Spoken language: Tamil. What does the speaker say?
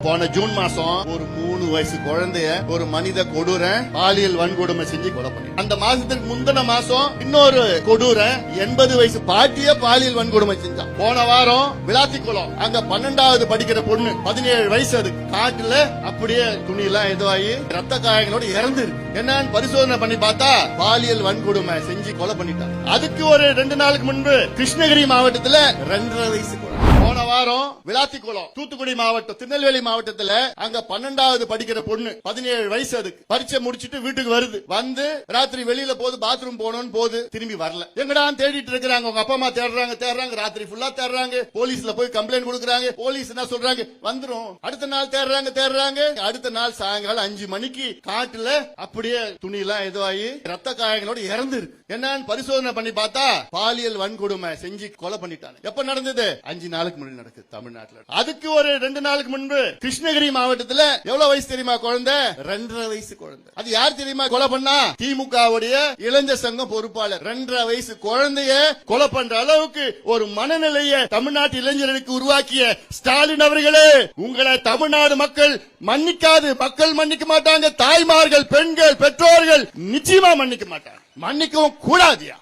போன ஜூன் மாசம் ஒரு 3 வயசு குழந்தைய ஒரு மனித கொடூர பாலியல் வன்கொடுமை செஞ்சு கொலை பண்ணி, அந்த மாசத்துக்கு முந்தின மாசம் இன்னொரு கொடூர 80 வயசு பாட்டிய பாலியல் வன்கொடுமை செஞ்சான். போன வாரம் விளாத்திக்குளம் அங்க 12வது படிக்கிற பொண்ணு 17 வயசு, அது காட்டுல அப்படியே துணி எல்லாம் இதுவாகி ரத்த காயங்களோட இறந்து இருக்கு. என்னன்னு பரிசோதனை பண்ணி பார்த்தா பாலியல் வன்கொடுமை செஞ்சு கொலை பண்ணிட்டாங்க. அதுக்கு ஒரு 2 நாளுக்கு முன்பு கிருஷ்ணகிரி மாவட்டத்துல 2.5 வயசு குழந்தை. போன வாரம் விளாத்திக்குளம் தூத்துக்குடி மாவட்டம் திருநெல்வேலி மாவட்டத்துல அங்க 12வது படிக்கிற பொண்ணு 17 வயசு, அதுக்கு பரீட்சை முடிச்சிட்டு வீட்டுக்கு வருது. வந்து ராத்திரி வெளியில போது பாத்ரூம் போனோன்னு போது திரும்பி வரல. எங்கடா தேடிட்டு இருக்கிறாங்க, உங்க அப்பா அம்மா தேடுறாங்க ராத்திரி ஃபுல்லா தேடுறாங்க. போலீஸ்ல போய் கம்ப்ளைண்ட் கொடுக்கறாங்க. போலீஸ் என்ன சொல்றாங்க, வந்துரும். அடுத்த நாள் தேடுறாங்க. அடுத்த நாள் சாயங்காலம் 5 மணிக்கு காட்டுல அப்படியே துணி எல்லாம் இதுவாகி ரத்த காயங்களோட இறந்து இருக்கு. என்னன்னு பரிசோதனை பண்ணி பார்த்தா பாலியல் வன்கொடுமை செஞ்சு கொலை பண்ணிட்டாங்க. எப்ப நடந்தது? 5 நாளுக்கு முன்னாடி நடக்குது தமிழ்நாட்டுல. அதுக்கு ஒரு 2 நாளுக்கு முன்பு கிருஷ்ணகிரி மாவட்டத்துல எவ்வளவு வயசு தெரியுமா குழந்தை? 2.5 வயசு குழந்தை. அது யார் தெரியுமா கொலை பண்ணா? திமுகவுடைய இளைஞர் சங்கம் பொறுப்பாளர். 2.5 வயசு குழந்தைய கொலை பண்ற அளவுக்கு ஒரு மனநிலையை தமிழ்நாட்டு இளைஞர்களுக்கு உருவாக்கிய ஸ்டாலின் அவர்களே, உங்களை தமிழ்நாடு மக்கள் மன்னிக்காது. மக்கள் மன்னிக்க மாட்டாங்க. தாய்மார்கள், பெண்கள், பெற்றோர்கள் நிச்சயமா மன்னிக்க மாட்டாங்க. மன்னிக்கவும் கூடாதியா.